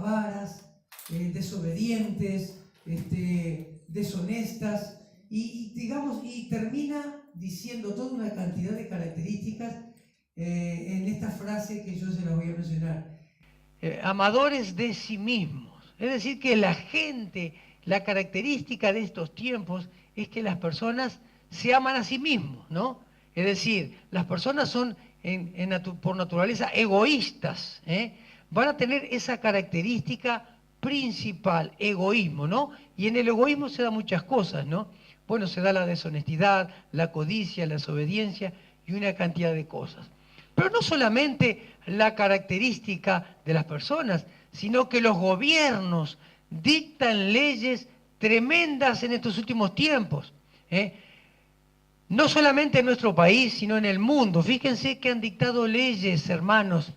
avaras, desobedientes, deshonestas, y termina diciendo toda una cantidad de características en esta frase que yo se las voy a mencionar. Amadores de sí mismos. Es decir, que la gente, la característica de estos tiempos es que las personas se aman a sí mismos, ¿no? Es decir, las personas son por naturaleza egoístas, ¿eh? Van a tener esa característica principal, egoísmo, ¿no? Y en el egoísmo se da muchas cosas, ¿no? Bueno, se da la deshonestidad, la codicia, la desobediencia y una cantidad de cosas. Pero no solamente la característica de las personas, sino que los gobiernos dictan leyes tremendas en estos últimos tiempos, ¿eh? No solamente en nuestro país, sino en el mundo. Fíjense que han dictado leyes, hermanos,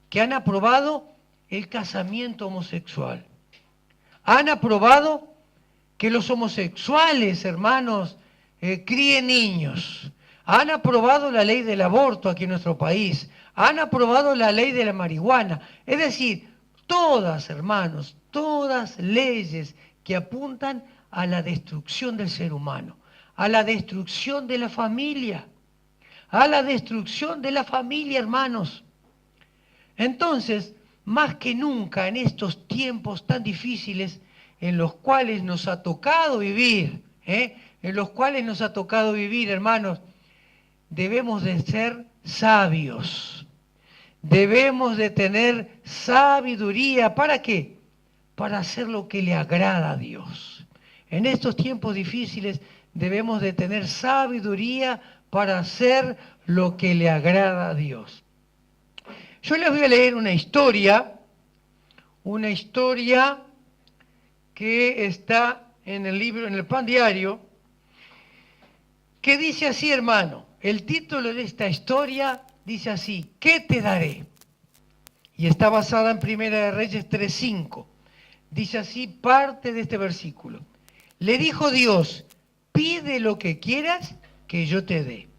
que han aprobado el casamiento homosexual. Han aprobado que los homosexuales, hermanos, críen niños. Han aprobado la ley del aborto aquí en nuestro país. Han aprobado la ley de la marihuana. Es decir, todas, hermanos, todas leyes que apuntan a la destrucción del ser humano, a la destrucción de la familia, a la destrucción de la familia, hermanos. Entonces, más que nunca en estos tiempos tan difíciles en los cuales nos ha tocado vivir, hermanos, debemos de ser sabios. Debemos de tener sabiduría. ¿Para qué? Para hacer lo que le agrada a Dios. En estos tiempos difíciles debemos de tener sabiduría para hacer lo que le agrada a Dios. Yo les voy a leer una historia que está en el libro, en el Pan Diario, que dice así, hermano. El título de esta historia dice así: ¿qué te daré? Y está basada en Primera de Reyes 3:5. Dice así parte de este versículo. Le dijo Dios: pide lo que quieras que yo te dé.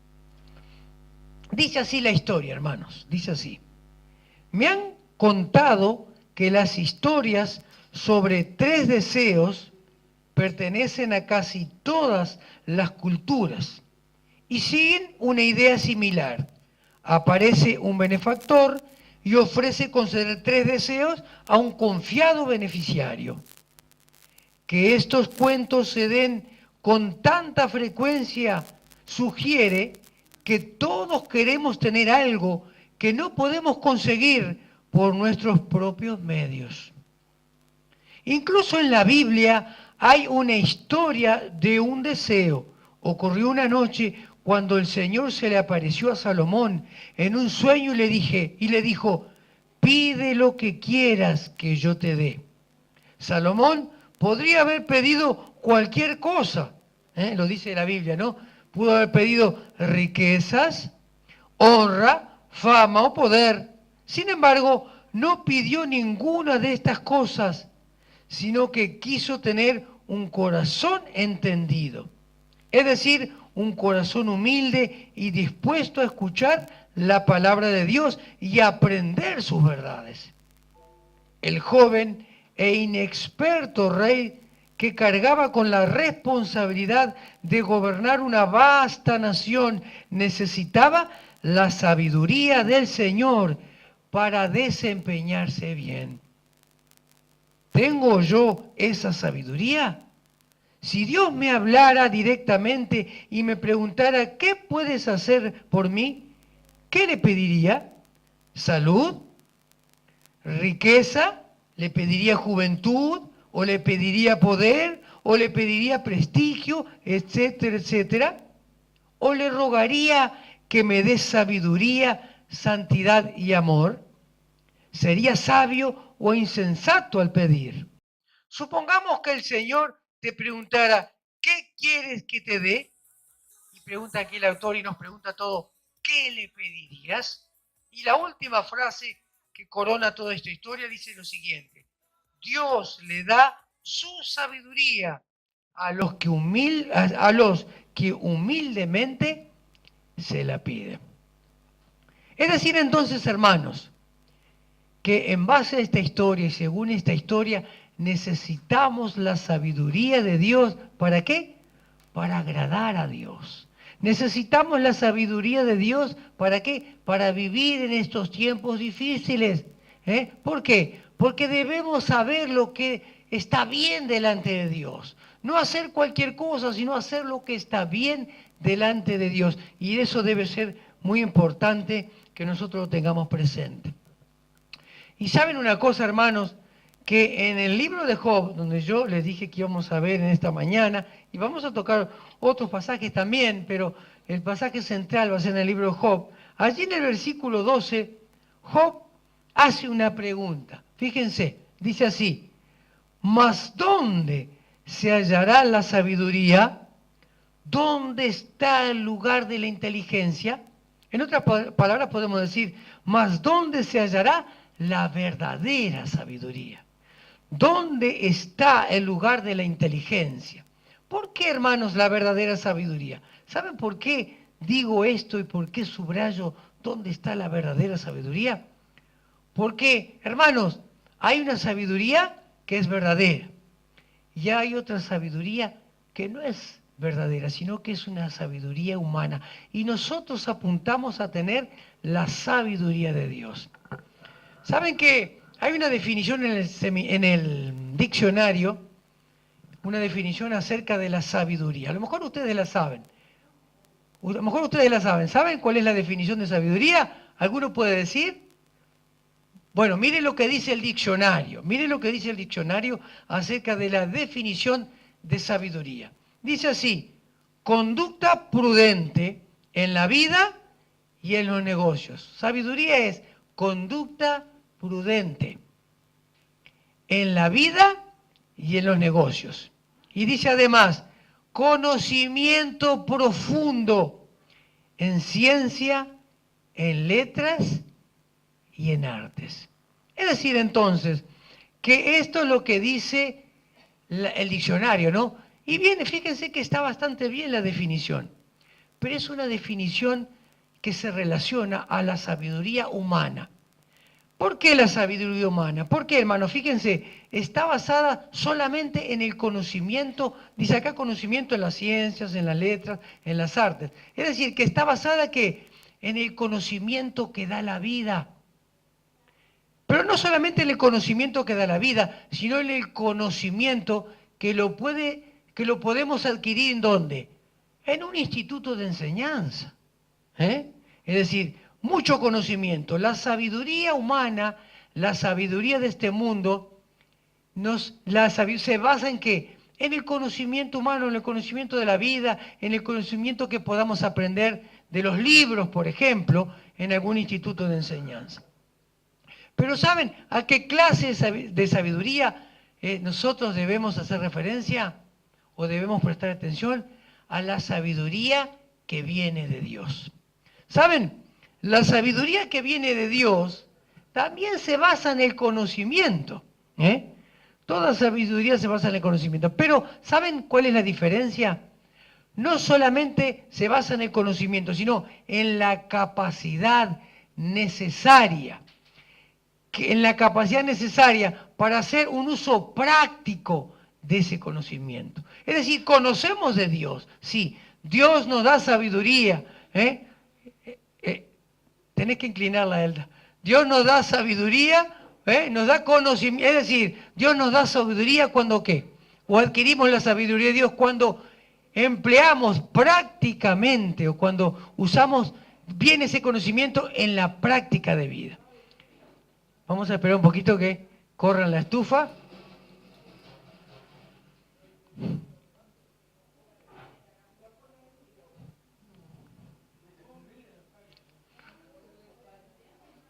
Dice así la historia, hermanos. Dice así: me han contado que las historias sobre 3 deseos pertenecen a casi todas las culturas y siguen una idea similar. Aparece un benefactor y ofrece conceder 3 deseos a un confiado beneficiario. Que estos cuentos se den con tanta frecuencia sugiere que todos queremos tener algo que no podemos conseguir por nuestros propios medios. Incluso en la Biblia hay una historia de un deseo. Ocurrió una noche cuando el Señor se le apareció a Salomón en un sueño y le dijo: pide lo que quieras que yo te dé. Salomón podría haber pedido cualquier cosa, lo dice la Biblia, ¿no? Pudo haber pedido riquezas, honra, fama o poder. Sin embargo, no pidió ninguna de estas cosas, sino que quiso tener un corazón entendido. Es decir, un corazón humilde y dispuesto a escuchar la palabra de Dios y a aprender sus verdades. El joven e inexperto rey que cargaba con la responsabilidad de gobernar una vasta nación necesitaba la sabiduría del Señor para desempeñarse bien. ¿Tengo yo esa sabiduría? Si Dios me hablara directamente y me preguntara: ¿qué puedes hacer por mí?, ¿qué le pediría? ¿Salud? ¿Riqueza? ¿Le pediría juventud? ¿O le pediría poder? ¿O le pediría prestigio? Etcétera, etcétera. ¿O le rogaría que me dé sabiduría, santidad y amor? ¿Sería sabio o insensato al pedir? Supongamos que el Señor te preguntara: ¿qué quieres que te dé? Y pregunta aquí el autor y nos pregunta todo: ¿qué le pedirías? Y la última frase que corona toda esta historia dice lo siguiente: Dios le da su sabiduría a los que humildemente se la piden. Es decir, entonces, hermanos, que en base a esta historia y según esta historia necesitamos la sabiduría de Dios. ¿Para qué? Para agradar a Dios. Necesitamos la sabiduría de Dios. ¿Para qué? Para vivir en estos tiempos difíciles. ¿Por qué? Porque debemos saber lo que está bien delante de Dios. No hacer cualquier cosa, sino hacer lo que está bien delante de Dios. Y eso debe ser muy importante que nosotros lo tengamos presente. Y saben una cosa, hermanos, que en el libro de Job, donde yo les dije que íbamos a ver en esta mañana, y vamos a tocar otros pasajes también, pero el pasaje central va a ser en el libro de Job. Allí en el versículo 12, Job hace una pregunta. Fíjense, dice así: ¿mas dónde se hallará la sabiduría? ¿Dónde está el lugar de la inteligencia? En otras palabras podemos decir, ¿mas dónde se hallará la verdadera sabiduría? ¿Dónde está el lugar de la inteligencia? ¿Por qué, hermanos, la verdadera sabiduría? ¿Saben por qué digo esto y por qué subrayo dónde está la verdadera sabiduría? Porque, hermanos, hay una sabiduría que es verdadera y hay otra sabiduría que no es verdadera, sino que es una sabiduría humana. Y nosotros apuntamos a tener la sabiduría de Dios. ¿Saben que hay una definición en el diccionario, una definición acerca de la sabiduría? A lo mejor ustedes la saben. A lo mejor ustedes la saben. ¿Saben cuál es la definición de sabiduría? ¿Alguno puede decir? Bueno, mire lo que dice el diccionario. Mire lo que dice el diccionario acerca de la definición de sabiduría. Dice así: conducta prudente en la vida y en los negocios. Sabiduría es conducta prudente en la vida y en los negocios. Y dice además, conocimiento profundo en ciencia, en letras y en artes. Es decir, entonces, que esto es lo que dice el diccionario, ¿no? Y bien, fíjense que está bastante bien la definición, pero es una definición que se relaciona a la sabiduría humana. ¿Por qué la sabiduría humana? ¿Por qué, hermano? Fíjense, está basada solamente en el conocimiento, dice acá conocimiento en las ciencias, en las letras, en las artes. Es decir, que está basada ¿qué? En el conocimiento que da la vida. Pero no solamente en el conocimiento que da la vida, sino en el conocimiento que lo podemos adquirir ¿en dónde? En un instituto de enseñanza. Es decir, mucho conocimiento. La sabiduría humana, la sabiduría de este mundo, se basa en ¿qué? En el conocimiento humano, en el conocimiento de la vida, en el conocimiento que podamos aprender de los libros, por ejemplo, en algún instituto de enseñanza. Pero ¿saben a qué clase de sabiduría nosotros debemos hacer referencia o debemos prestar atención? A la sabiduría que viene de Dios. ¿Saben? La sabiduría que viene de Dios también se basa en el conocimiento. Toda sabiduría se basa en el conocimiento. Pero ¿saben cuál es la diferencia? No solamente se basa en el conocimiento, sino en la capacidad necesaria. En la capacidad necesaria para hacer un uso práctico de ese conocimiento. Es decir, conocemos de Dios. Sí, Dios nos da sabiduría. Tenés que inclinarla, Elda. Dios nos da sabiduría, nos da conocimiento. Es decir, Dios nos da sabiduría cuando ¿qué? O adquirimos la sabiduría de Dios cuando empleamos prácticamente o cuando usamos bien ese conocimiento en la práctica de vida. Vamos a esperar un poquito que corran la estufa.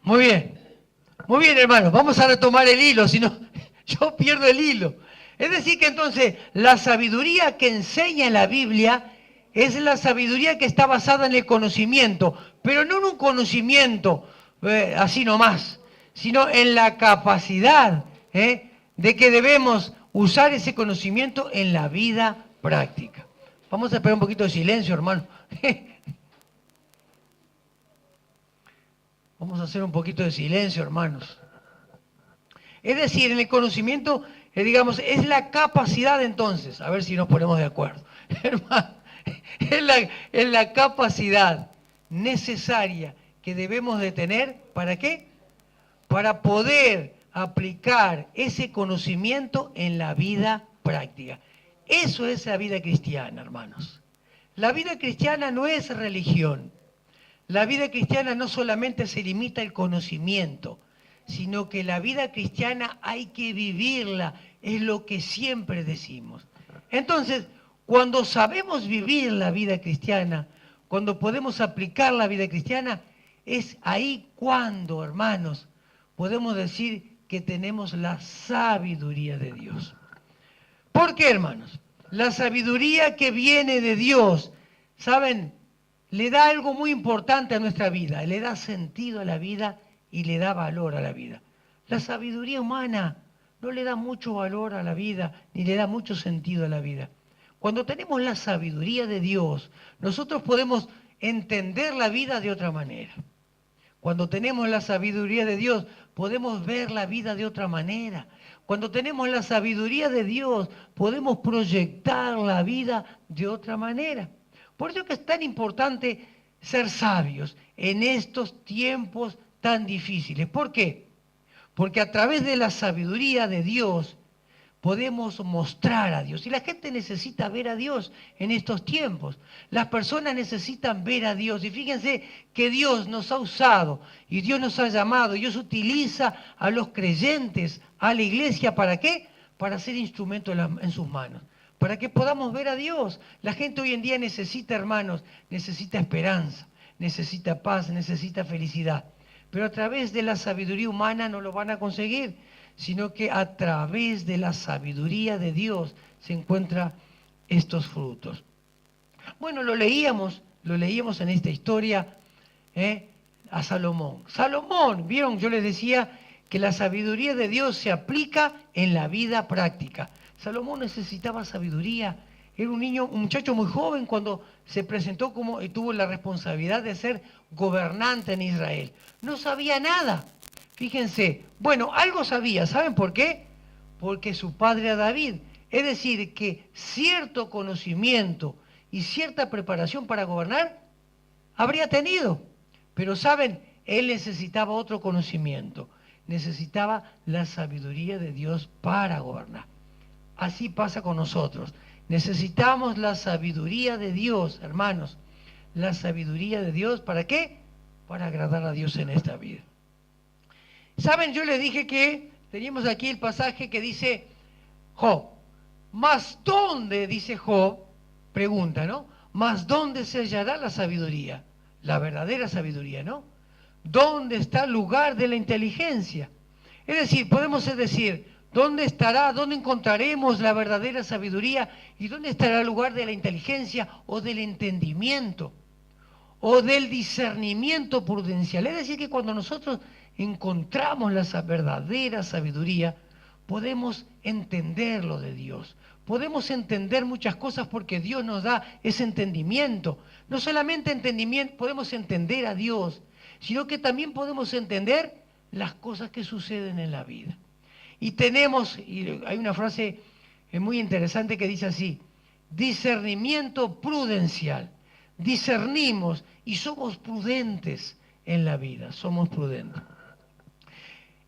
Muy bien, hermanos. Vamos a retomar el hilo, si no, yo pierdo el hilo. Es decir que entonces la sabiduría que enseña la Biblia es la sabiduría que está basada en el conocimiento, pero no en un conocimiento así nomás, sino en la capacidad de que debemos usar ese conocimiento en la vida práctica. Vamos a esperar un poquito de silencio, hermano. Vamos a hacer un poquito de silencio, hermanos. Es decir, en el conocimiento, digamos, es la capacidad entonces, a ver si nos ponemos de acuerdo, hermano, es la capacidad necesaria que debemos de tener, ¿para qué? Para poder aplicar ese conocimiento en la vida práctica. Eso es la vida cristiana, hermanos. La vida cristiana no es religión. La vida cristiana no solamente se limita al conocimiento, sino que la vida cristiana hay que vivirla, es lo que siempre decimos. Entonces, cuando sabemos vivir la vida cristiana, cuando podemos aplicar la vida cristiana, es ahí cuando, hermanos, podemos decir que tenemos la sabiduría de Dios. ¿Por qué, hermanos? La sabiduría que viene de Dios, ¿saben? Le da algo muy importante a nuestra vida, le da sentido a la vida y le da valor a la vida. La sabiduría humana no le da mucho valor a la vida, ni le da mucho sentido a la vida. Cuando tenemos la sabiduría de Dios, nosotros podemos entender la vida de otra manera. Cuando tenemos la sabiduría de Dios, podemos ver la vida de otra manera. Cuando tenemos la sabiduría de Dios, podemos proyectar la vida de otra manera. Por eso que es tan importante ser sabios en estos tiempos tan difíciles. ¿Por qué? Porque a través de la sabiduría de Dios podemos mostrar a Dios. Y la gente necesita ver a Dios en estos tiempos. Las personas necesitan ver a Dios. Y fíjense que Dios nos ha usado y Dios nos ha llamado. Dios utiliza a los creyentes, a la iglesia, ¿para qué? Para ser instrumento en sus manos. Para que podamos ver a Dios. La gente hoy en día necesita, hermanos, necesita esperanza, necesita paz, necesita felicidad. Pero a través de la sabiduría humana no lo van a conseguir, sino que a través de la sabiduría de Dios se encuentran estos frutos. Bueno, lo leíamos en esta historia a Salomón. Salomón, vieron, yo les decía que la sabiduría de Dios se aplica en la vida práctica. Salomón necesitaba sabiduría. Era un muchacho muy joven cuando se presentó como y tuvo la responsabilidad de ser gobernante en Israel. No sabía nada. Fíjense, bueno, algo sabía, ¿saben por qué? Porque su padre era David. Es decir, que cierto conocimiento y cierta preparación para gobernar habría tenido. Pero, ¿saben? Él necesitaba otro conocimiento. Necesitaba la sabiduría de Dios para gobernar. Así pasa con nosotros. Necesitamos la sabiduría de Dios, hermanos. La sabiduría de Dios, ¿para qué? Para agradar a Dios en esta vida. ¿Saben? Yo les dije que teníamos aquí el pasaje que dice Job. ¿Mas dónde, dice Job? Pregunta, ¿no? ¿Mas dónde se hallará la sabiduría? La verdadera sabiduría, ¿no? ¿Dónde está el lugar de la inteligencia? Es decir, podemos decir, ¿dónde estará, dónde encontraremos la verdadera sabiduría? ¿Y dónde estará el lugar de la inteligencia o del entendimiento? O del discernimiento prudencial. Es decir, que cuando nosotros encontramos la verdadera sabiduría, podemos entender lo de Dios. Podemos entender muchas cosas porque Dios nos da ese entendimiento. No solamente entendimiento, podemos entender a Dios, sino que también podemos entender las cosas que suceden en la vida. Y hay una frase muy interesante que dice así, discernimiento prudencial. Discernimos y somos prudentes en la vida, somos prudentes.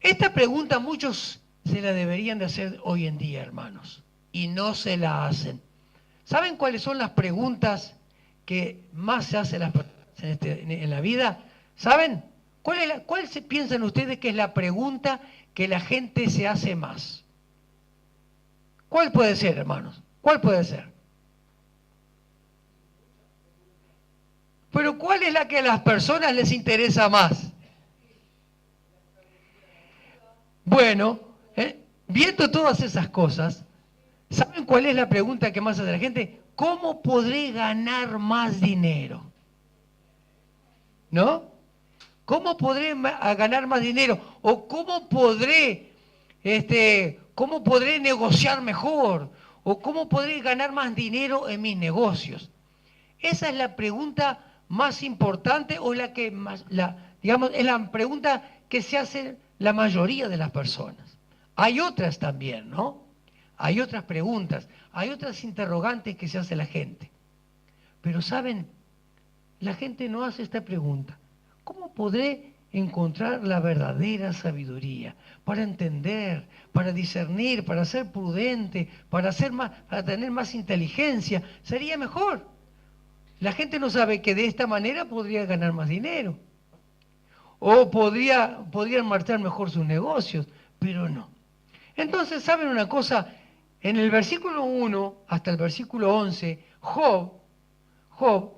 Esta pregunta muchos se la deberían de hacer hoy en día, hermanos, y no se la hacen. ¿Saben cuáles son las preguntas que más se hacen en la vida? ¿Saben? ¿Cuál se piensan ustedes que es la pregunta que la gente se hace más? ¿Cuál puede ser, hermanos? ¿Cuál puede ser? Pero ¿cuál es la que a las personas les interesa más? Bueno, viendo todas esas cosas, ¿saben cuál es la pregunta que más hace la gente? ¿Cómo podré ganar más dinero? ¿No? ¿Cómo podré ganar más dinero? ¿O cómo podré negociar mejor? ¿O cómo podré ganar más dinero en mis negocios? Esa es la pregunta más importante o la que más, digamos, es la pregunta que se hace la mayoría de las personas. Hay otras también, ¿no? Hay otras preguntas, hay otras interrogantes que se hace la gente. Pero ¿saben? La gente no hace esta pregunta. ¿Cómo podré encontrar la verdadera sabiduría para entender, para discernir, para ser prudente, para tener más inteligencia? Sería mejor. La gente no sabe que de esta manera podría ganar más dinero o podrían marchar mejor sus negocios, pero no. Entonces, ¿saben una cosa? En el versículo 1 hasta el versículo 11, Job,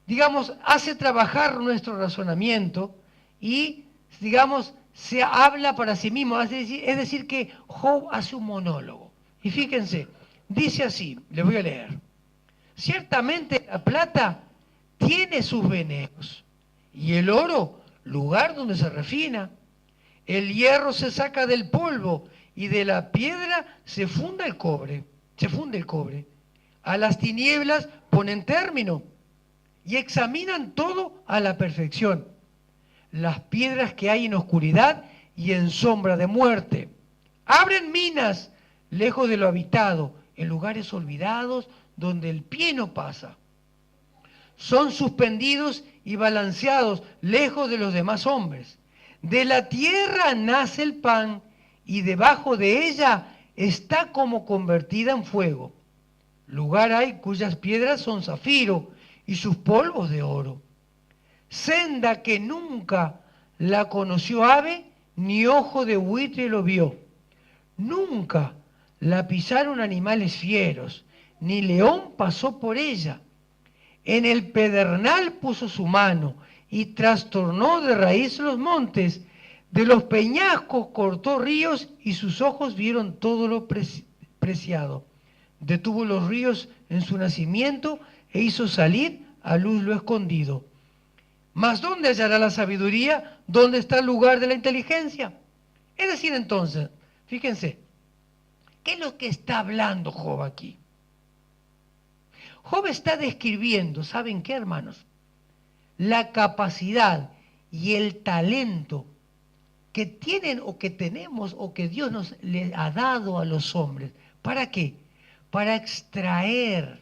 digamos, hace trabajar nuestro razonamiento y, digamos, se habla para sí mismo. Es decir, que Job hace un monólogo. Y fíjense, dice así, les voy a leer. Ciertamente la plata tiene sus venenos y el oro, lugar donde se refina. El hierro se saca del polvo y de la piedra se funde el cobre. A las tinieblas ponen término y examinan todo a la perfección. Las piedras que hay en oscuridad y en sombra de muerte. Abren minas lejos de lo habitado, en lugares olvidados donde el pie no pasa. Son suspendidos y balanceados lejos de los demás hombres. De la tierra nace el pan y debajo de ella está como convertida en fuego. Lugar hay cuyas piedras son zafiro y sus polvos de oro. Senda que nunca la conoció ave, ni ojo de buitre lo vio. Nunca la pisaron animales fieros, ni león pasó por ella. En el pedernal puso su mano y trastornó de raíz los montes. De los peñascos cortó ríos y sus ojos vieron todo lo preciado. Detuvo los ríos en su nacimiento e hizo salir a luz lo escondido. Mas ¿dónde hallará la sabiduría? ¿Dónde está el lugar de la inteligencia? Es decir, entonces, fíjense, ¿qué es lo que está hablando Job aquí? Job está describiendo, ¿saben qué, hermanos? La capacidad y el talento que tienen o que tenemos o que Dios nos le ha dado a los hombres. ¿Para qué? Para extraer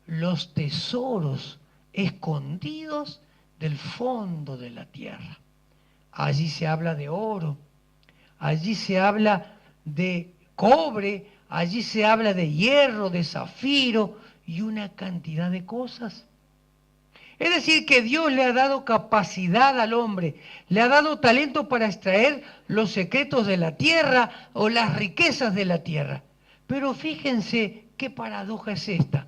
los tesoros escondidos del fondo de la tierra. Allí se habla de oro, allí se habla de cobre, allí se habla de hierro, de zafiro y una cantidad de cosas. Es decir, que Dios le ha dado capacidad al hombre, le ha dado talento para extraer los secretos de la tierra o las riquezas de la tierra. Pero fíjense qué paradoja es esta.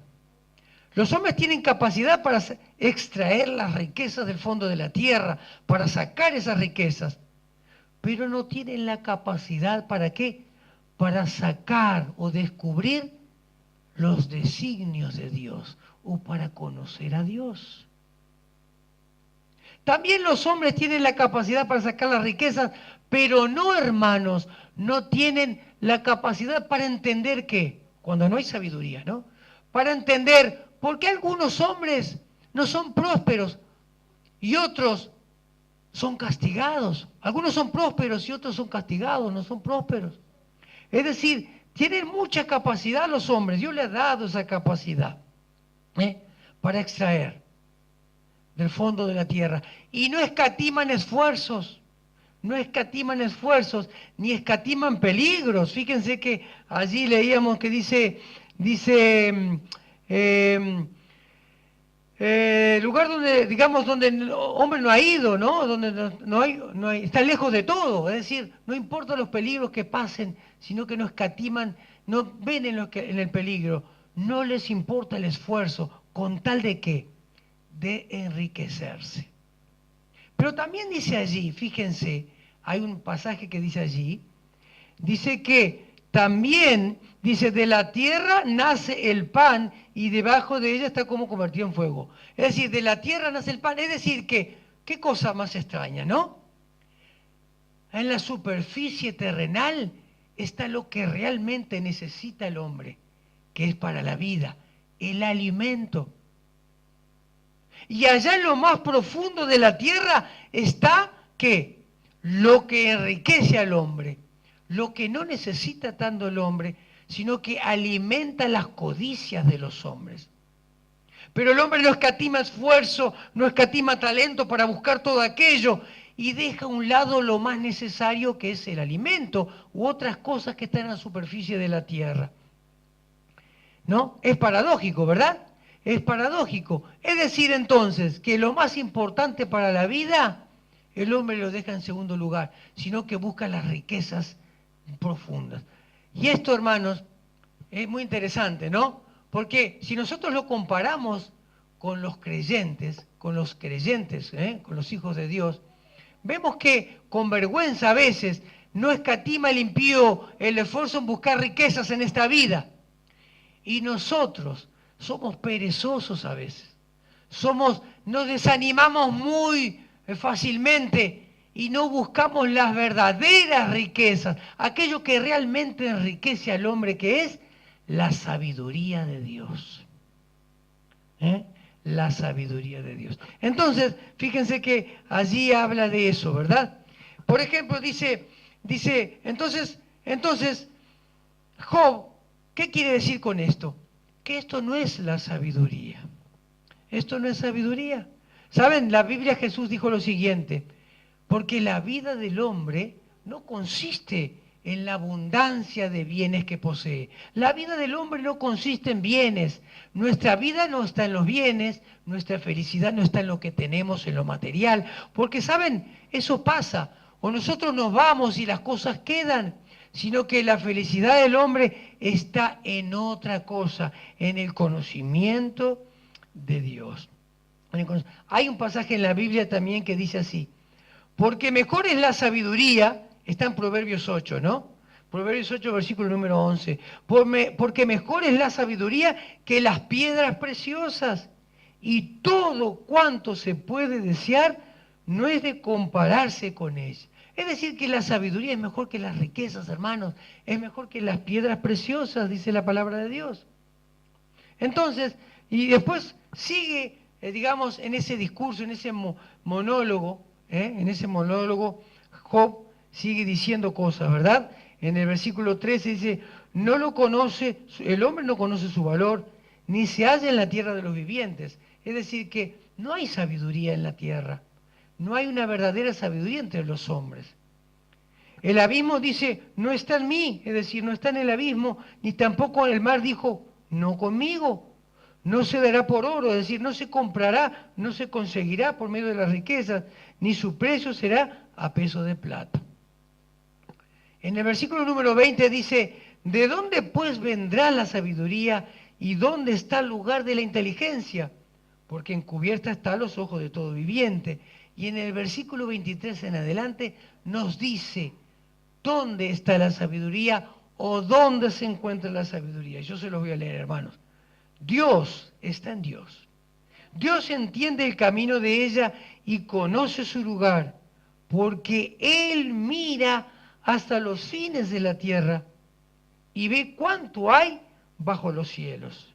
Los hombres tienen capacidad para extraer las riquezas del fondo de la tierra, para sacar esas riquezas, pero no tienen la capacidad ¿para qué? Para sacar o descubrir los designios de Dios o para conocer a Dios. También los hombres tienen la capacidad para sacar las riquezas, pero no, hermanos, no tienen la capacidad para entender qué, cuando no hay sabiduría, ¿no? Para entender por qué algunos hombres no son prósperos y otros son castigados. Algunos son prósperos y otros son castigados, no son prósperos. Es decir, tienen mucha capacidad los hombres, Dios les ha dado esa capacidad para extraer del fondo de la tierra. Y no escatiman esfuerzos, ni escatiman peligros. Fíjense que allí leíamos que dice lugar donde, digamos, donde el hombre no ha ido, ¿no? Donde no hay, está lejos de todo. Es decir, no importa los peligros que pasen, sino que no escatiman, no ven en el peligro. No les importa el esfuerzo, con tal de qué, de enriquecerse. Pero también dice allí, fíjense, hay un pasaje que dice allí, dice que también, dice, de la tierra nace el pan y debajo de ella está como convertido en fuego. Es decir, de la tierra nace el pan, es decir, que, qué cosa más extraña, ¿no? En la superficie terrenal está lo que realmente necesita el hombre, que es para la vida, el alimento. Y allá en lo más profundo de la tierra está, ¿qué? Lo que enriquece al hombre, lo que no necesita tanto el hombre, sino que alimenta las codicias de los hombres. Pero el hombre no escatima esfuerzo, no escatima talento para buscar todo aquello y deja a un lado lo más necesario, que es el alimento u otras cosas que están en la superficie de la tierra. ¿No? Es paradójico, ¿verdad? Es paradójico. Es decir, entonces, que lo más importante para la vida, el hombre lo deja en segundo lugar, sino que busca las riquezas profundas. Y esto, hermanos, es muy interesante, ¿no? Porque si nosotros lo comparamos con los creyentes, con los hijos de Dios, vemos que con vergüenza a veces no escatima el impío el esfuerzo en buscar riquezas en esta vida. Y nosotros somos perezosos a veces. Nos desanimamos muy fácilmente y no buscamos las verdaderas riquezas, aquello que realmente enriquece al hombre, que es la sabiduría de Dios. La sabiduría de Dios. Entonces, fíjense que allí habla de eso, ¿verdad? Por ejemplo, dice, entonces, Job, ¿qué quiere decir con esto? Que esto no es la sabiduría. Esto no es sabiduría. ¿Saben? La Biblia, Jesús dijo lo siguiente: porque la vida del hombre no consiste en la abundancia de bienes que posee. La vida del hombre no consiste en bienes. Nuestra vida no está en los bienes, nuestra felicidad no está en lo que tenemos, en lo material. Porque, ¿saben? Eso pasa. O nosotros nos vamos y las cosas quedan, sino que la felicidad del hombre está en otra cosa, en el conocimiento de Dios. Hay un pasaje en la Biblia también que dice así: porque mejor es la sabiduría, está en Proverbios 8, ¿no? Proverbios 8, versículo número 11. Porque mejor es la sabiduría que las piedras preciosas, y todo cuanto se puede desear no es de compararse con ella. Es decir, que la sabiduría es mejor que las riquezas, hermanos. Es mejor que las piedras preciosas, dice la palabra de Dios. Entonces, y después sigue, digamos, en ese discurso, en ese monólogo, Job sigue diciendo cosas, ¿verdad? En el versículo 13 dice: no lo conoce, el hombre no conoce su valor, ni se halla en la tierra de los vivientes. Es decir, que no hay sabiduría en la tierra, no hay una verdadera sabiduría entre los hombres. El abismo dice: no está en mí, es decir, no está en el abismo, ni tampoco en el mar dijo: no conmigo. No se dará por oro, es decir, no se comprará, no se conseguirá por medio de las riquezas, ni su precio será a peso de plata. En el versículo número 20 dice: ¿de dónde pues vendrá la sabiduría y dónde está el lugar de la inteligencia? Porque encubierta está a los ojos de todo viviente. Y en el versículo 23 en adelante nos dice dónde está la sabiduría o dónde se encuentra la sabiduría. Yo se los voy a leer, hermanos. Dios está en Dios. Dios entiende el camino de ella y conoce su lugar, porque Él mira hasta los fines de la tierra y ve cuánto hay bajo los cielos.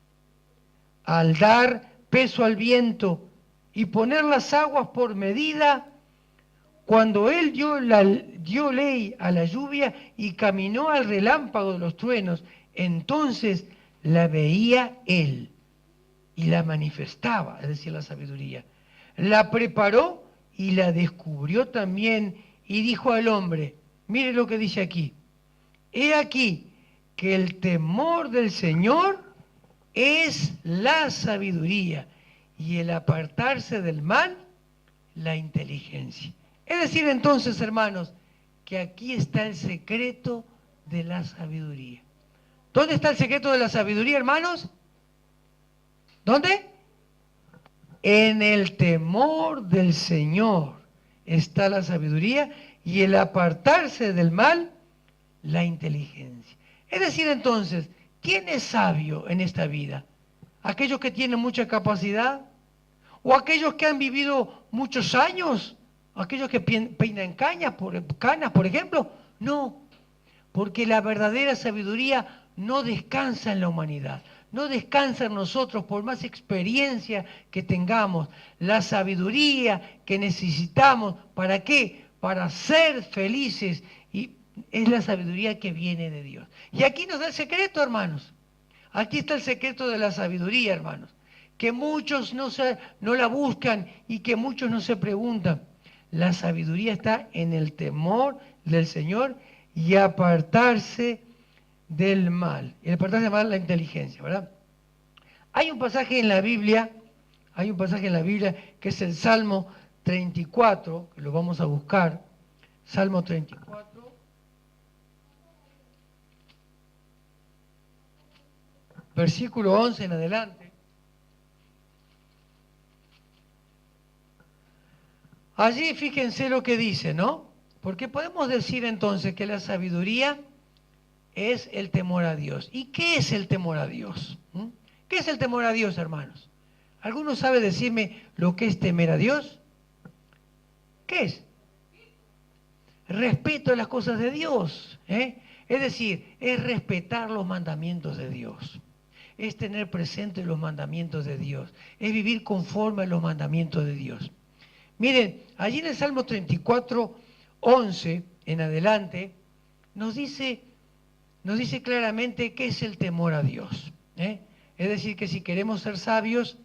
Al dar peso al viento y poner las aguas por medida, cuando Él dio ley a la lluvia y caminó al relámpago de los truenos, entonces la veía Él y la manifestaba, es decir, la sabiduría. La preparó y la descubrió también y dijo al hombre: mire lo que dice aquí: he aquí que el temor del Señor es la sabiduría y el apartarse del mal, la inteligencia. Es decir, entonces, hermanos, que aquí está el secreto de la sabiduría. ¿Dónde está el secreto de la sabiduría, hermanos? ¿Dónde? En el temor del Señor está la sabiduría y el apartarse del mal, la inteligencia. Es decir, entonces, ¿quién es sabio en esta vida? ¿Aquellos que tienen mucha capacidad? ¿O aquellos que han vivido muchos años? ¿Aquellos que peinan canas, por ejemplo? No, porque la verdadera sabiduría no descansa en la humanidad, no descansa en nosotros por más experiencia que tengamos. La sabiduría que necesitamos, ¿para qué? Para ser felices y Es la sabiduría que viene de Dios. Y aquí nos da el secreto, hermanos. Aquí está el secreto de la sabiduría, hermanos. Que muchos no la buscan y que muchos no se preguntan. La sabiduría está en el temor del Señor y apartarse del mal. Y apartarse del mal, la inteligencia, ¿verdad? Hay un pasaje en la Biblia, que es el Salmo 34, que lo vamos a buscar. Salmo 34. Versículo 11 en adelante. Allí fíjense lo que dice, ¿no? Porque podemos decir entonces que la sabiduría es el temor a Dios. ¿Y qué es el temor a Dios? ¿Qué es el temor a Dios, hermanos? ¿Alguno sabe decirme lo que es temer a Dios? ¿Qué es? Respeto a las cosas de Dios. Es decir, es respetar los mandamientos de Dios. Es tener presente los mandamientos de Dios. Es vivir conforme a los mandamientos de Dios. Miren, allí en el Salmo 34, 11 en adelante, nos dice claramente qué es el temor a Dios. Es decir, que si queremos ser sabios,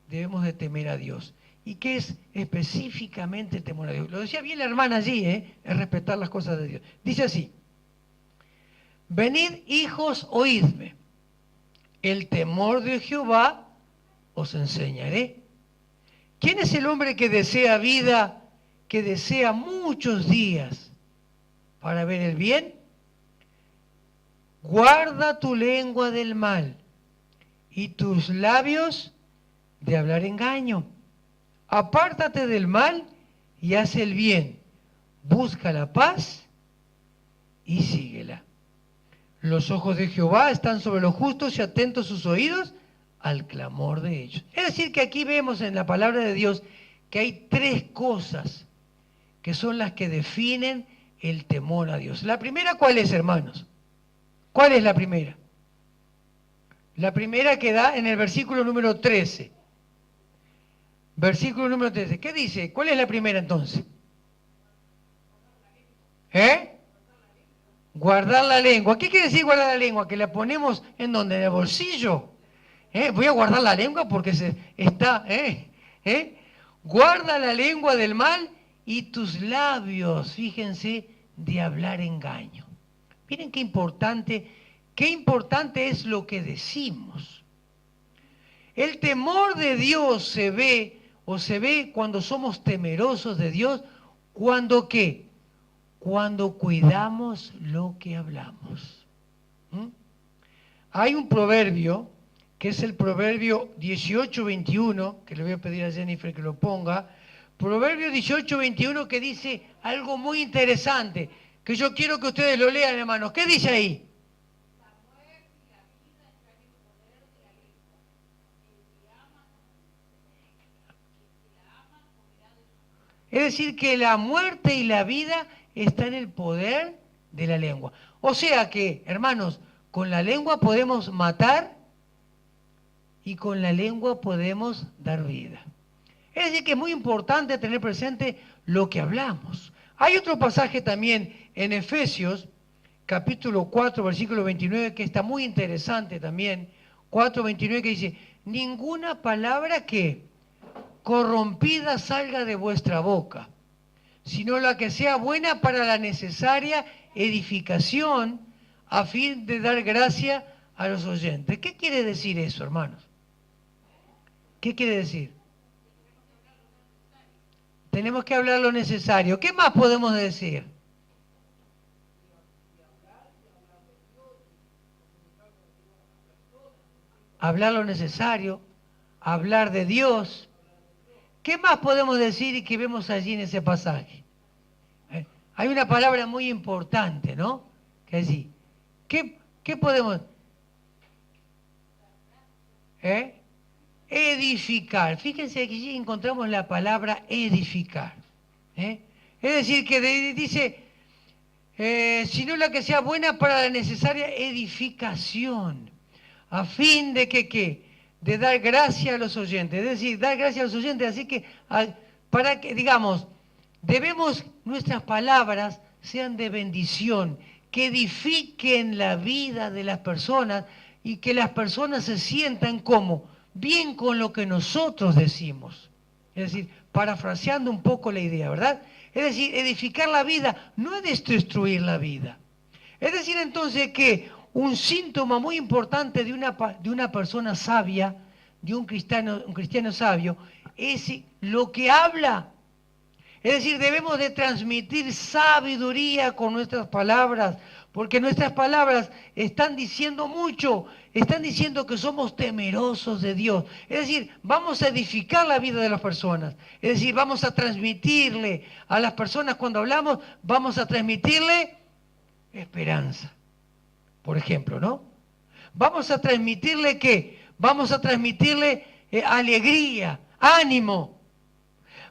debemos de temer a Dios. ¿Y qué es específicamente el temor a Dios? Lo decía bien la hermana allí, es respetar las cosas de Dios. Dice así: venid, hijos, oídme. El temor de Jehová os enseñaré. ¿Quién es el hombre que desea vida, que desea muchos días para ver el bien? Guarda tu lengua del mal y tus labios de hablar engaño. Apártate del mal y haz el bien. Busca la paz y síguela. Los ojos de Jehová están sobre los justos y atentos sus oídos al clamor de ellos. Es decir, que aquí vemos en la palabra de Dios que hay tres cosas que son las que definen el temor a Dios. La primera, ¿cuál es, hermanos? ¿Cuál es la primera? La primera que da en el versículo número 13. Versículo número 13. ¿Qué dice? ¿Cuál es la primera entonces? Guardar la lengua. ¿Qué quiere decir guardar la lengua? Que la ponemos en donde, en el bolsillo. Voy a guardar la lengua porque está. Guarda la lengua del mal y tus labios, fíjense, de hablar engaño. Miren qué importante es lo que decimos. El temor de Dios se ve cuando somos temerosos de Dios, cuando ¿qué? Cuando cuidamos lo que hablamos. Hay un proverbio, que es el proverbio 18:21, que le voy a pedir a Jennifer que lo ponga. Proverbio 18:21, que dice algo muy interesante, que yo quiero que ustedes lo lean, hermanos. ¿Qué dice ahí? Es decir, que la muerte y la vida están en el poder de la lengua. O sea que, hermanos, con la lengua podemos matar y con la lengua podemos dar vida. Es decir, que es muy importante tener presente lo que hablamos. Hay otro pasaje también en Efesios, capítulo 4, versículo 29, que está muy interesante también. 4:29, que dice: ninguna palabra que corrompida salga de vuestra boca, sino la que sea buena para la necesaria edificación, a fin de dar gracia a los oyentes. ¿Qué quiere decir eso, hermanos? ¿Qué quiere decir? Tenemos que hablar lo necesario. ¿Qué más podemos decir? Hablar lo necesario, hablar de Dios. ¿Qué más podemos decir y que vemos allí en ese pasaje? Hay una palabra muy importante, ¿no? Que allí. ¿Qué podemos? Edificar. Fíjense que allí encontramos la palabra edificar. Es decir, que dice, sino la que sea buena para la necesaria edificación, a fin de que, ¿qué? De dar gracia a los oyentes. Es decir, dar gracia a los oyentes. Así que, para que, digamos, debemos nuestras palabras sean de bendición, que edifiquen la vida de las personas y que las personas se sientan como bien con lo que nosotros decimos. Es decir, parafraseando un poco la idea, ¿verdad? Es decir, edificar la vida no es destruir la vida. Es decir, entonces que un síntoma muy importante de una persona sabia, de un cristiano sabio, es lo que habla. Es decir, debemos de transmitir sabiduría con nuestras palabras, porque nuestras palabras están diciendo mucho, están diciendo que somos temerosos de Dios. Es decir, vamos a edificar la vida de las personas. Es decir, vamos a transmitirle a las personas cuando hablamos, vamos a transmitirle esperanza, por ejemplo, ¿no? Vamos a transmitirle ¿qué? Vamos a transmitirle alegría, ánimo.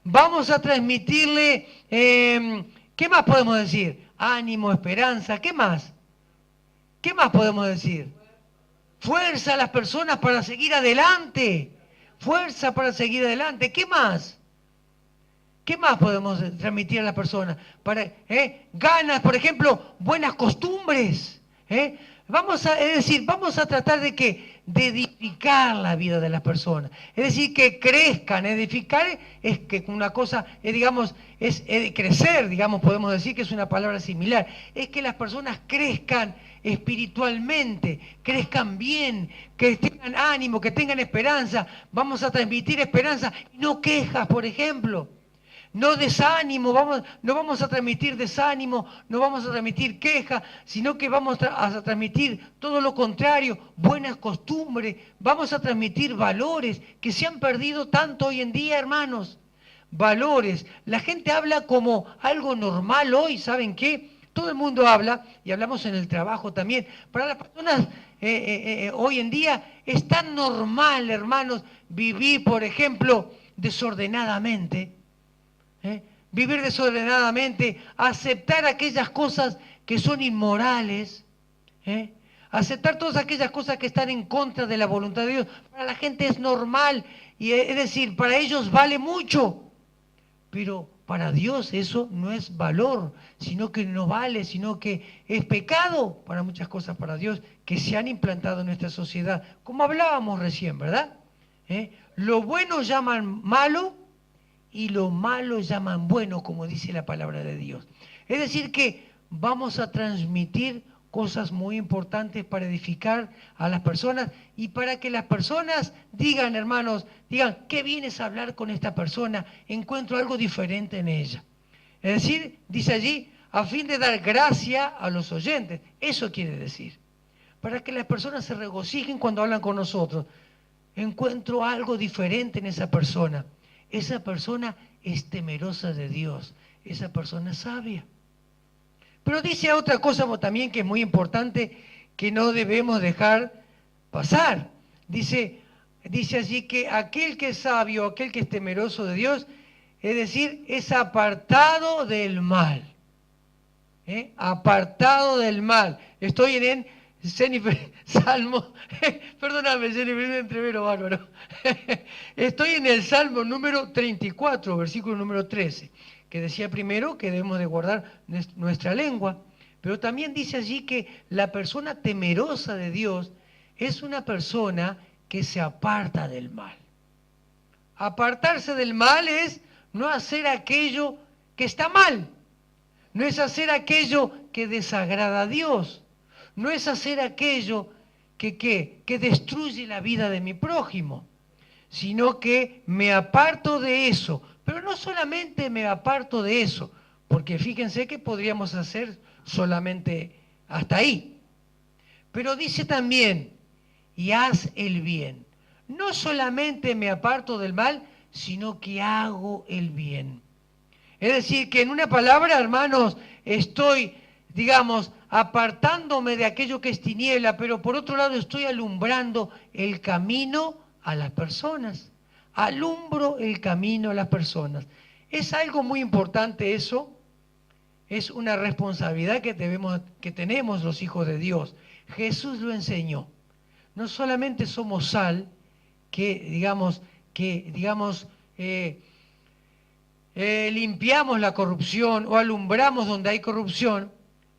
Vamos a transmitirle, ¿qué más podemos decir? Ánimo, esperanza, ¿qué más? ¿Qué más podemos decir? Fuerza a las personas para seguir adelante. Fuerza para seguir adelante. ¿Qué más? ¿Qué más podemos transmitir a las personas? Ganas, por ejemplo, buenas costumbres. Vamos a tratar de que de edificar la vida de las personas. Es decir, que crezcan. Edificar es que una cosa, digamos, es crecer, digamos, podemos decir que es una palabra similar. Es que las personas crezcan espiritualmente, crezcan bien, que tengan ánimo, que tengan esperanza. Vamos a transmitir esperanza y no quejas, por ejemplo. No desánimo, no vamos a transmitir desánimo, no vamos a transmitir queja, sino que vamos a transmitir todo lo contrario, buenas costumbres, vamos a transmitir valores que se han perdido tanto hoy en día, hermanos. Valores. La gente habla como algo normal hoy, ¿saben qué? Todo el mundo habla, y hablamos en el trabajo también. Para las personas hoy en día es tan normal, hermanos, vivir, por ejemplo, desordenadamente. Vivir desordenadamente, aceptar aquellas cosas que son inmorales, aceptar todas aquellas cosas que están en contra de la voluntad de Dios. Para la gente es normal, y es decir, para ellos vale mucho, pero para Dios eso no es valor, sino que no vale, sino que es pecado para muchas cosas para Dios que se han implantado en nuestra sociedad, como hablábamos recién, ¿verdad? Lo bueno llaman malo y lo malo llaman bueno, como dice la palabra de Dios. Es decir que vamos a transmitir cosas muy importantes para edificar a las personas y para que las personas digan, hermanos, digan, ¿qué vienes a hablar con esta persona? Encuentro algo diferente en ella. Es decir, dice allí, a fin de dar gracia a los oyentes. Eso quiere decir. Para que las personas se regocijen cuando hablan con nosotros. Encuentro algo diferente en esa persona. Esa persona es temerosa de Dios. Esa persona es sabia. Pero dice otra cosa también que es muy importante, que no debemos dejar pasar. Dice allí que aquel que es sabio, aquel que es temeroso de Dios, es decir, es apartado del mal. Apartado del mal. Estoy en Salmo, perdóname Jennifer, entrevero bárbaro. Estoy en el Salmo número 34, versículo número 13, que decía primero que debemos de guardar nuestra lengua, pero también dice allí que la persona temerosa de Dios es una persona que se aparta del mal. Apartarse del mal es no hacer aquello que está mal, no es hacer aquello que desagrada a Dios. No es hacer aquello que destruye la vida de mi prójimo, sino que me aparto de eso. Pero no solamente me aparto de eso, porque fíjense que podríamos hacer solamente hasta ahí. Pero dice también, y haz el bien. No solamente me aparto del mal, sino que hago el bien. Es decir, que en una palabra, hermanos, estoy, digamos, apartándome de aquello que es tiniebla, pero por otro lado estoy alumbrando el camino a las personas. Alumbro el camino a las personas. Es algo muy importante eso. Es una responsabilidad que tenemos los hijos de Dios. Jesús lo enseñó. No solamente somos sal, que limpiamos la corrupción o alumbramos donde hay corrupción,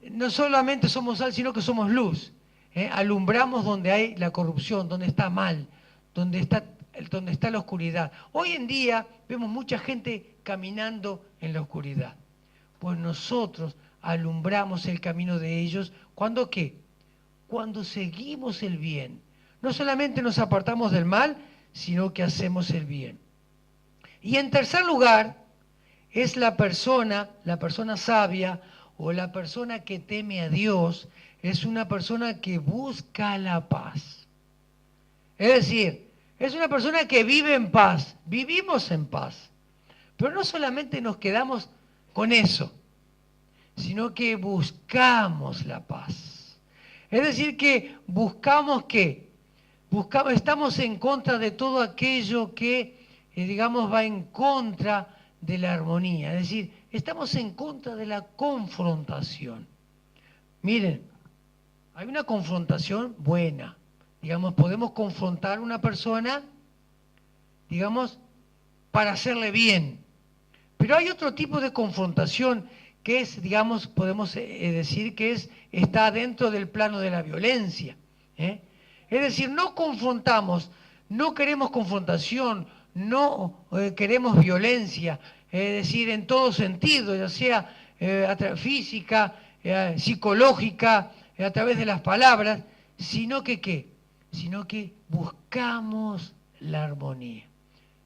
no solamente somos sal, sino que somos luz. Alumbramos donde hay la corrupción, donde está mal, donde está la oscuridad. Hoy en día vemos mucha gente caminando en la oscuridad. Pues nosotros alumbramos el camino de ellos. ¿Cuándo qué? Cuando seguimos el bien. No solamente nos apartamos del mal, sino que hacemos el bien. Y en tercer lugar, es la persona sabia o la persona que teme a Dios, es una persona que busca la paz. Es decir, es una persona que vive en paz, vivimos en paz. Pero no solamente nos quedamos con eso, sino que buscamos la paz. Es decir, que buscamos ¿qué? Estamos en contra de todo aquello que, digamos, va en contra de la armonía. Es decir, estamos en contra de la confrontación. Miren, hay una confrontación buena. Digamos, podemos confrontar a una persona, digamos, para hacerle bien. Pero hay otro tipo de confrontación que es, digamos, podemos decir que está dentro del plano de la violencia. Es decir, no confrontamos, no queremos confrontación, no queremos violencia, es decir, en todo sentido, ya sea física, psicológica, a través de las palabras, sino que ¿qué? Sino que buscamos la armonía.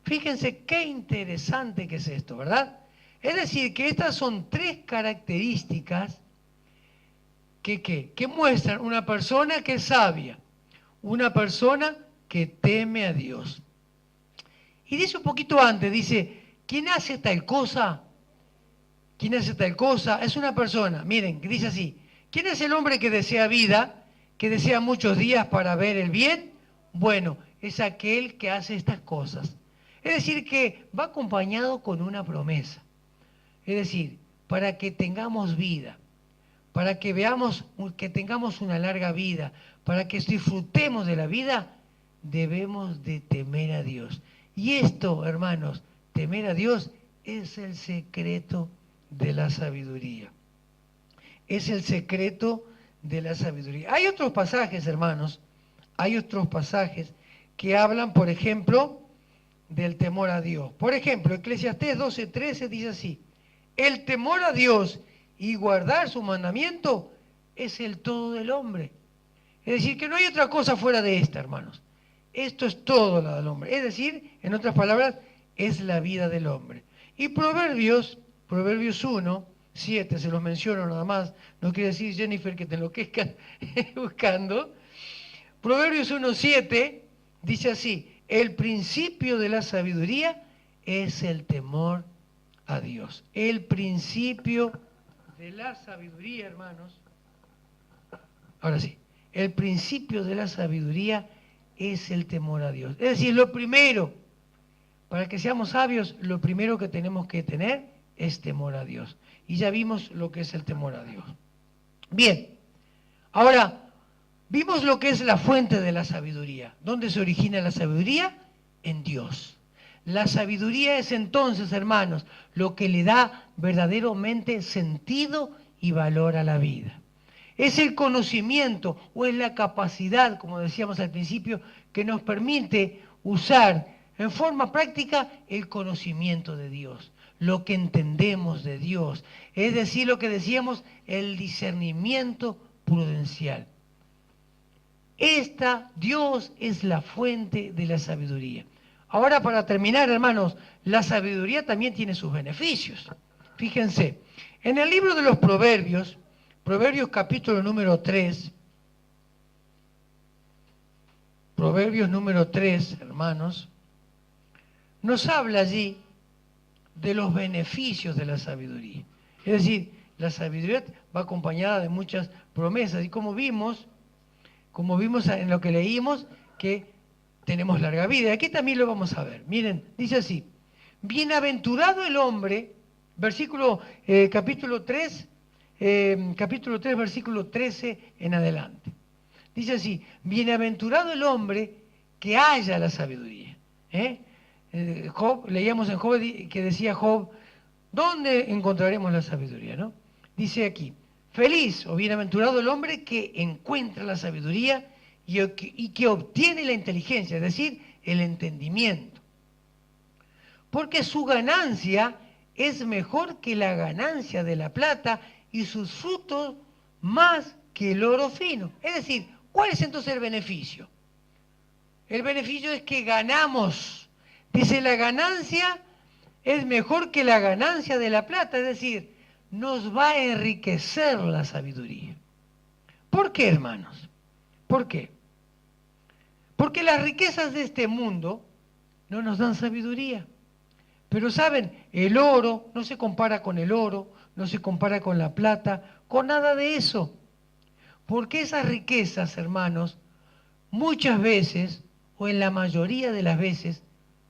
Fíjense qué interesante que es esto, ¿verdad? Es decir, que estas son tres características que muestran una persona que es sabia, una persona que teme a Dios. Y dice un poquito antes, dice, ¿quién hace tal cosa? ¿Quién hace tal cosa? Es una persona, miren, que dice así, ¿quién es el hombre que desea vida, que desea muchos días para ver el bien? Bueno, es aquel que hace estas cosas. Es decir, que va acompañado con una promesa. Es decir, para que tengamos vida, para que veamos, que tengamos una larga vida, para que disfrutemos de la vida, debemos de temer a Dios. Y esto, hermanos, temer a Dios es el secreto de la sabiduría. Es el secreto de la sabiduría. Hay otros pasajes, hermanos, hay otros pasajes que hablan, por ejemplo, del temor a Dios. Por ejemplo, Eclesiastés 12:13 dice así, el temor a Dios y guardar su mandamiento es el todo del hombre. Es decir, que no hay otra cosa fuera de esta, hermanos. Esto es todo lo del hombre. Es decir, en otras palabras, es la vida del hombre. Y Proverbios 1:7, se los menciono nada más, no quiere decir, Jennifer, que te enloquezcas buscando. Proverbios 1:7 dice así, el principio de la sabiduría es el temor a Dios. El principio de la sabiduría, hermanos. Ahora sí, el principio de la sabiduría es el temor a Dios. Es decir, lo primero, para que seamos sabios, lo primero que tenemos que tener es temor a Dios. Y ya vimos lo que es el temor a Dios. Bien, ahora vimos lo que es la fuente de la sabiduría. ¿Dónde se origina la sabiduría? En Dios. La sabiduría es entonces, hermanos, lo que le da verdaderamente sentido y valor a la vida. Es el conocimiento o es la capacidad, como decíamos al principio, que nos permite usar en forma práctica el conocimiento de Dios, lo que entendemos de Dios, es decir, lo que decíamos, el discernimiento prudencial. Dios es la fuente de la sabiduría. Ahora, para terminar, hermanos, la sabiduría también tiene sus beneficios. Fíjense, en el libro de los Proverbios, Proverbios capítulo número 3, Proverbios número 3, hermanos, nos habla allí de los beneficios de la sabiduría. Es decir, la sabiduría va acompañada de muchas promesas y como vimos en lo que leímos, que tenemos larga vida. Y aquí también lo vamos a ver. Miren, dice así, bienaventurado el hombre, capítulo 3, versículo 13 en adelante. Dice así, bienaventurado el hombre que haya la sabiduría. Job, leíamos en Job que decía Job, ¿Dónde encontraremos la sabiduría, no? Dice aquí, feliz o bienaventurado el hombre que encuentra la sabiduría y que obtiene la inteligencia, es decir, el entendimiento. Porque su ganancia es mejor que la ganancia de la plata y sus frutos más que el oro fino. Es decir, ¿cuál es entonces el beneficio? El beneficio es que ganamos. Dice, la ganancia es mejor que la ganancia de la plata, es decir, nos va a enriquecer la sabiduría. ¿Por qué, hermanos? ¿Por qué? Porque las riquezas de este mundo no nos dan sabiduría. Pero saben, el oro no se compara con el oro, no se compara con la plata, con nada de eso. Porque esas riquezas, hermanos, muchas veces, o en la mayoría de las veces,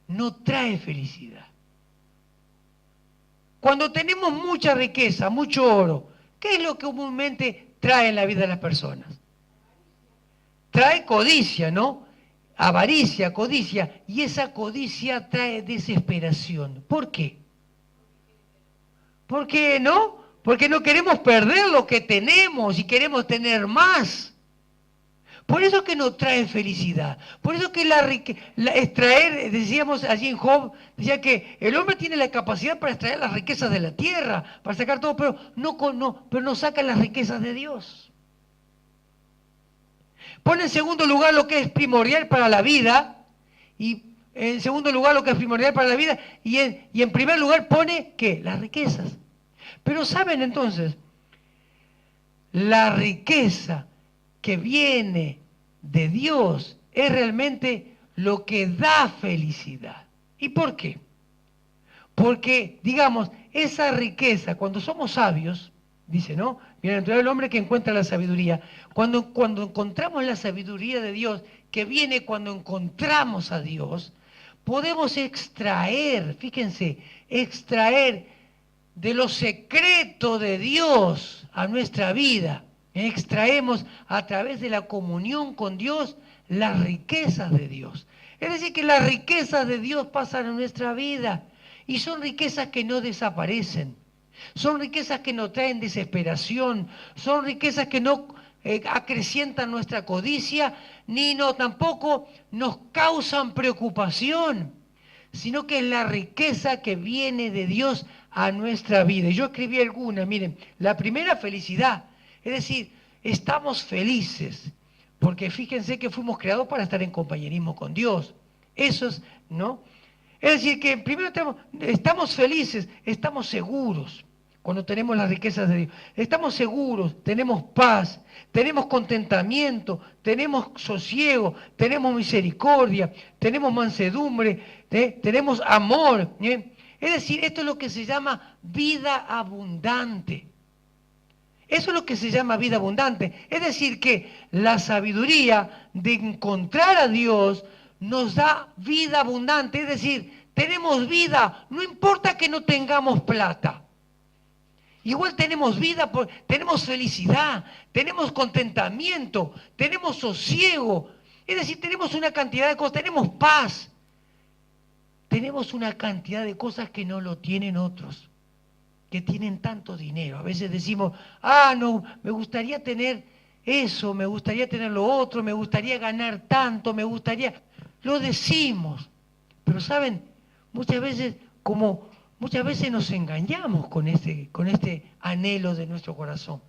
no trae felicidad. Cuando tenemos mucha riqueza, mucho oro, ¿qué es lo que comúnmente trae en la vida de las personas? Trae codicia, ¿no? Avaricia, codicia, y esa codicia trae desesperación. ¿Por qué? ¿Por qué no? Porque no queremos perder lo que tenemos y queremos tener más. Por eso que no trae felicidad. Por eso que extraer, decíamos allí en Job, decía que el hombre tiene la capacidad para extraer las riquezas de la tierra, para sacar todo, pero no saca las riquezas de Dios. Pone en segundo lugar lo que es primordial para la vida, y en segundo lugar lo que es primordial para la vida, y en primer lugar pone, ¿qué? Las riquezas. Pero saben entonces, la riqueza que viene de Dios es realmente lo que da felicidad. ¿Y por qué? Porque, digamos, esa riqueza, cuando somos sabios, dice, ¿no? Bienaventurado el hombre que encuentra la sabiduría. Cuando encontramos la sabiduría de Dios, que viene cuando encontramos a Dios, podemos extraer, fíjense, extraer de lo secreto de Dios a nuestra vida. Extraemos a través de la comunión con Dios las riquezas de Dios. Es decir, que las riquezas de Dios pasan a nuestra vida y son riquezas que no desaparecen. Son riquezas que no traen desesperación, son riquezas que no acrecientan nuestra codicia, ni tampoco nos causan preocupación, sino que es la riqueza que viene de Dios a nuestra vida. Y yo escribí alguna, miren, la primera, felicidad. Es decir, estamos felices, porque fíjense que fuimos creados para estar en compañerismo con Dios. Eso es, ¿no? Es decir, que primero estamos felices, estamos seguros cuando tenemos las riquezas de Dios. Estamos seguros, tenemos paz, tenemos contentamiento, tenemos sosiego, tenemos misericordia, tenemos mansedumbre, tenemos amor. Es decir, esto es lo que se llama vida abundante. Eso es lo que se llama vida abundante. Es decir, que la sabiduría de encontrar a Dios nos da vida abundante. Es decir, tenemos vida, no importa que no tengamos plata. Igual tenemos vida, tenemos felicidad, tenemos contentamiento, tenemos sosiego. Es decir, tenemos una cantidad de cosas, tenemos paz. Tenemos una cantidad de cosas que no lo tienen otros, que tienen tanto dinero. A veces decimos, no, me gustaría tener eso, me gustaría tener lo otro, me gustaría ganar tanto, me gustaría... Lo decimos, pero saben, muchas veces nos engañamos con este anhelo de nuestro corazón.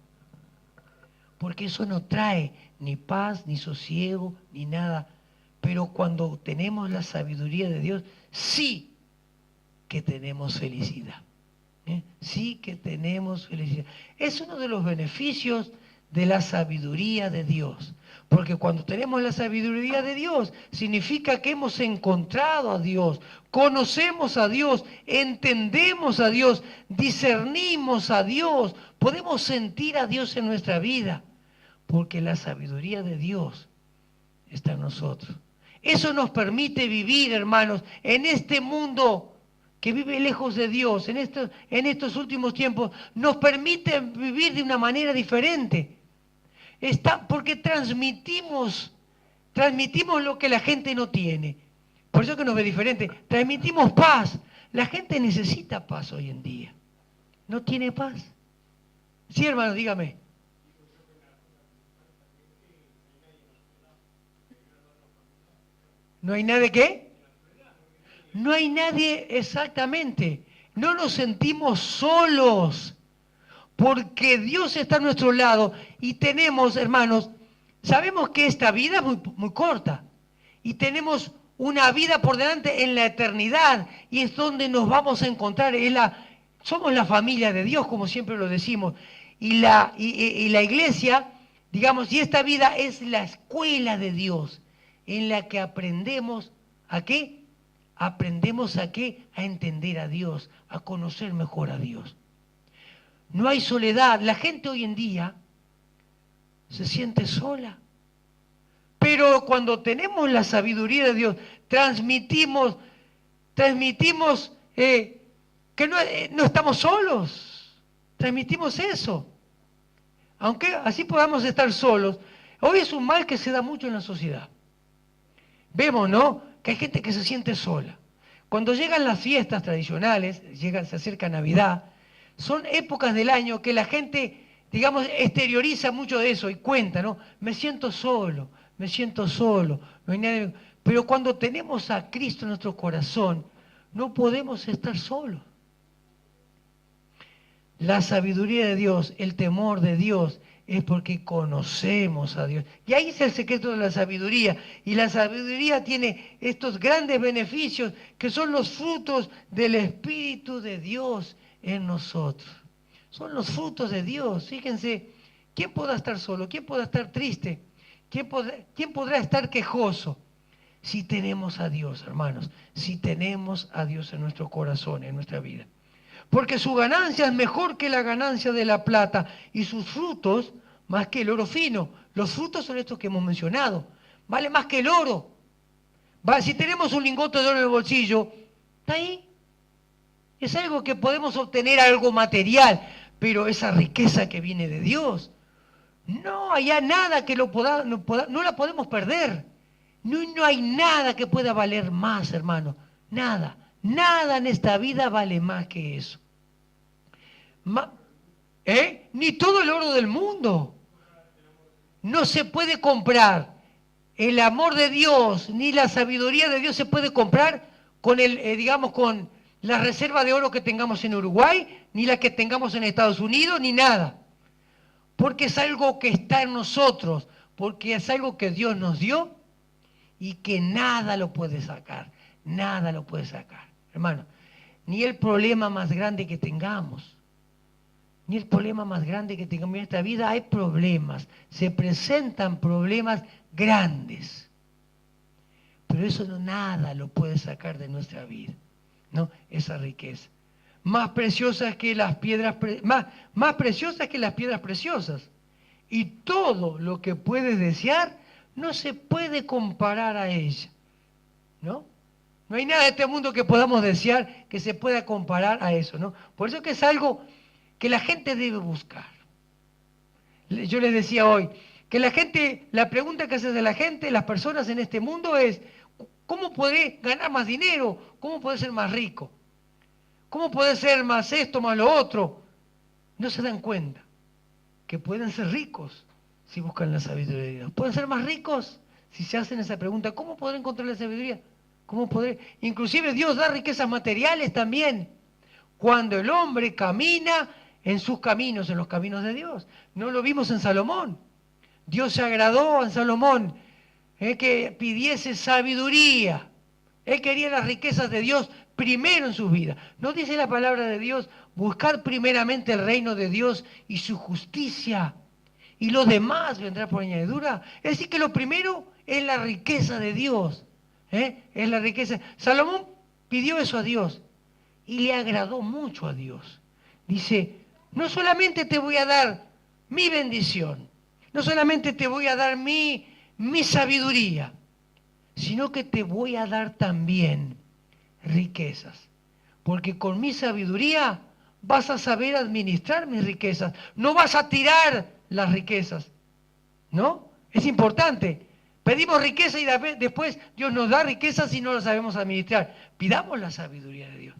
Porque eso no trae ni paz, ni sosiego, ni nada. Pero cuando tenemos la sabiduría de Dios, sí que tenemos felicidad. Sí que tenemos felicidad. Es uno de los beneficios de la sabiduría de Dios. Porque cuando tenemos la sabiduría de Dios, significa que hemos encontrado a Dios, conocemos a Dios, entendemos a Dios, discernimos a Dios, podemos sentir a Dios en nuestra vida. Porque la sabiduría de Dios está en nosotros. Eso nos permite vivir, hermanos, en este mundo que vive lejos de Dios, en estos últimos tiempos, nos permite vivir de una manera diferente. Porque transmitimos lo que la gente no tiene. Por eso que nos ve diferente. Transmitimos paz. La gente necesita paz hoy en día. no tiene paz. Sí, hermano, dígame. ¿No hay nadie qué? No hay nadie exactamente. No nos sentimos solos porque Dios está a nuestro lado y tenemos, hermanos, sabemos que esta vida es muy, muy corta y tenemos una vida por delante en la eternidad y es donde nos vamos a encontrar. Somos la familia de Dios, como siempre lo decimos, y la iglesia, digamos, y esta vida es la escuela de Dios en la que aprendemos a qué. Aprendemos a qué, a entender a Dios, a conocer mejor a Dios. No hay soledad. La gente hoy en día se siente sola. Pero cuando tenemos la sabiduría de Dios, transmitimos que no estamos solos. Transmitimos eso. Aunque así podamos estar solos, hoy es un mal que se da mucho en la sociedad. Vemos, ¿no?, que hay gente que se siente sola. Cuando llegan las fiestas tradicionales, se acerca Navidad, son épocas del año que la gente, digamos, exterioriza mucho de eso y cuenta, ¿no? Me siento solo, no hay nadie. Pero cuando tenemos a Cristo en nuestro corazón, no podemos estar solos. La sabiduría de Dios, el temor de Dios, es porque conocemos a Dios. Y ahí es el secreto de la sabiduría. Y la sabiduría tiene estos grandes beneficios que son los frutos del Espíritu de Dios en nosotros. Son los frutos de Dios. Fíjense, ¿quién podrá estar solo? ¿Quién podrá estar triste? ¿Quién podrá estar quejoso? Si tenemos a Dios, hermanos, si tenemos a Dios en nuestro corazón, en nuestra vida. Porque su ganancia es mejor que la ganancia de la plata y sus frutos más que el oro fino. Los frutos son estos que hemos mencionado. Vale más que el oro. Si tenemos un lingote de oro en el bolsillo, está ahí. Es algo que podemos obtener, algo material, pero esa riqueza que viene de Dios, no hay nada que no la podemos perder. No hay nada que pueda valer más, hermano. Nada. Nada en esta vida vale más que eso. Ni todo el oro del mundo. No se puede comprar. El amor de Dios, ni la sabiduría de Dios se puede comprar con digamos, con la reserva de oro que tengamos en Uruguay, ni la que tengamos en Estados Unidos, ni nada. Porque es algo que está en nosotros, porque es algo que Dios nos dio y que nada lo puede sacar. Nada lo puede sacar. Hermano, ni el problema más grande que tengamos, ni el problema más grande que tengamos en esta vida, hay problemas, se presentan problemas grandes, pero eso nada lo puede sacar de nuestra vida, ¿no? Esa riqueza. Más preciosas que las piedras, más preciosas que las piedras preciosas. Y todo lo que puedes desear no se puede comparar a ella, ¿no? No hay nada de este mundo que podamos desear que se pueda comparar a eso, ¿no? Por eso que es algo que la gente debe buscar. Yo les decía hoy, que la pregunta que hace de la gente, las personas en este mundo es, ¿cómo podré ganar más dinero? ¿Cómo podré ser más rico? ¿Cómo puede ser más esto, más lo otro? No se dan cuenta que pueden ser ricos si buscan la sabiduría de Dios. ¿Pueden ser más ricos si se hacen esa pregunta? ¿Cómo podré encontrar la sabiduría? ¿Cómo podré? Inclusive Dios da riquezas materiales también. Cuando el hombre camina en sus caminos, en los caminos de Dios. No lo vimos en Salomón. Dios se agradó a Salomón que pidiese sabiduría. Él quería las riquezas de Dios primero en su vida. ¿No dice la palabra de Dios? Buscar primeramente el reino de Dios y su justicia, y lo demás vendrá por añadidura. Es decir, que lo primero es la riqueza de Dios. Es la riqueza. Salomón pidió eso a Dios y le agradó mucho a Dios. Dice, no solamente te voy a dar mi bendición, no solamente te voy a dar mi sabiduría, sino que te voy a dar también riquezas. Porque con mi sabiduría vas a saber administrar mis riquezas. No vas a tirar las riquezas, ¿no? Es importante. Pedimos riqueza y después Dios nos da riquezas y no las sabemos administrar. Pidamos la sabiduría de Dios.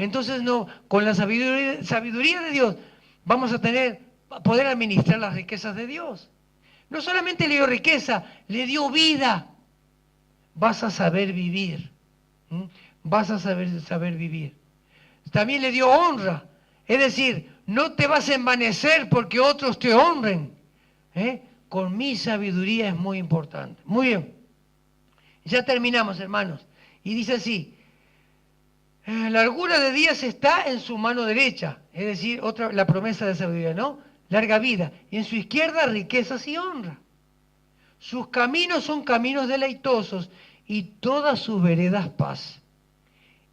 Entonces no, con la sabiduría de Dios vamos a poder administrar las riquezas de Dios. No solamente le dio riqueza, le dio vida. Vas a saber vivir. ¿Mm? Vas a saber vivir. También le dio honra. Es decir, no te vas a envanecer porque otros te honren. Con mi sabiduría es muy importante. Muy bien. Ya terminamos, hermanos. Y dice así, largura de días está en su mano derecha. Es decir, la promesa de sabiduría, ¿no? Larga vida. Y en su izquierda riquezas y honra. Sus caminos son caminos deleitosos y todas sus veredas paz.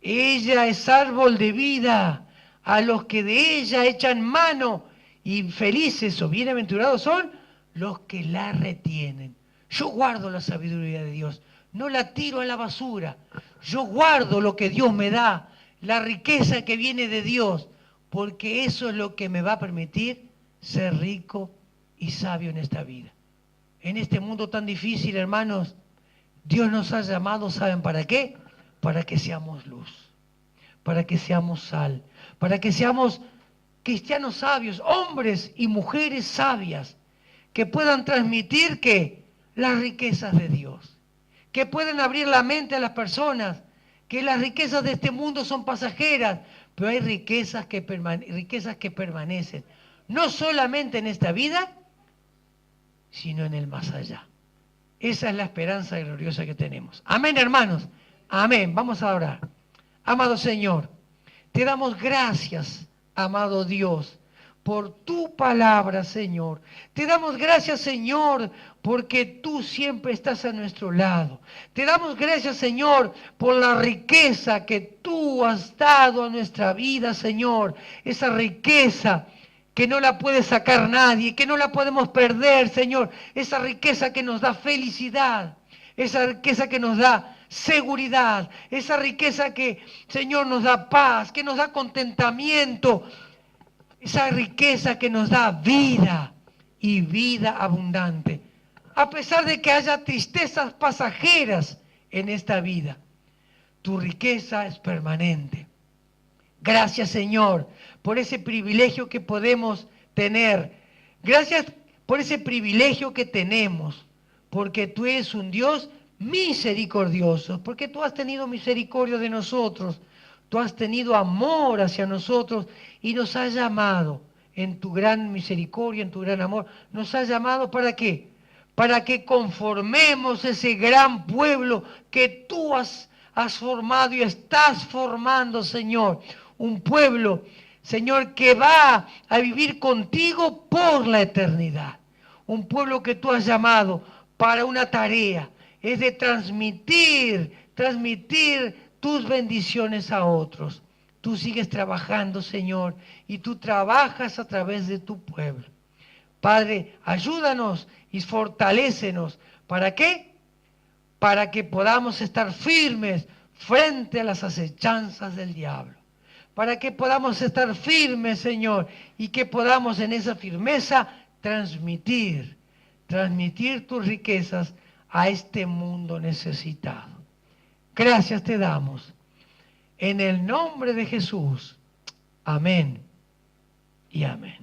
Ella es árbol de vida a los que de ella echan mano, y felices o bienaventurados son los que la retienen. Yo guardo la sabiduría de Dios, no la tiro a la basura. Yo guardo lo que Dios me da, la riqueza que viene de Dios, porque eso es lo que me va a permitir ser rico y sabio en esta vida. En este mundo tan difícil, hermanos, Dios nos ha llamado, ¿saben para qué? Para que seamos luz, para que seamos sal, para que seamos cristianos sabios, hombres y mujeres sabias, que puedan transmitir que las riquezas de Dios, que puedan abrir la mente a las personas, que las riquezas de este mundo son pasajeras, pero hay riquezas que permanecen, no solamente en esta vida, sino en el más allá. Esa es la esperanza gloriosa que tenemos. Amén, hermanos. Amén. Vamos a orar. Amado Señor, te damos gracias, amado Dios, por tu palabra, Señor. Te damos gracias, Señor, porque tú siempre estás a nuestro lado. Te damos gracias, Señor, por la riqueza que tú has dado a nuestra vida, Señor. Esa riqueza que no la puede sacar nadie, que no la podemos perder, Señor. Esa riqueza que nos da felicidad, esa riqueza que nos da seguridad, esa riqueza que, Señor, nos da paz, que nos da contentamiento, esa riqueza que nos da vida y vida abundante. A pesar de que haya tristezas pasajeras en esta vida, tu riqueza es permanente. Gracias, Señor, por ese privilegio que podemos tener. Gracias por ese privilegio que tenemos, porque tú eres un Dios misericordioso, porque tú has tenido misericordia de nosotros, tú has tenido amor hacia nosotros y nos has llamado en tu gran misericordia, en tu gran amor. Nos has llamado ¿para qué? Para que conformemos ese gran pueblo que tú has formado y estás formando, Señor. Un pueblo, Señor, que va a vivir contigo por la eternidad. Un pueblo que tú has llamado para una tarea, es de transmitir tus bendiciones a otros. Tú sigues trabajando, Señor, y tú trabajas a través de tu pueblo. Padre, ayúdanos y fortalécenos. ¿Para qué? Para que podamos estar firmes frente a las acechanzas del diablo. Para que podamos estar firmes, Señor, y que podamos en esa firmeza transmitir tus riquezas a este mundo necesitado. Gracias te damos. En el nombre de Jesús. Amén y amén.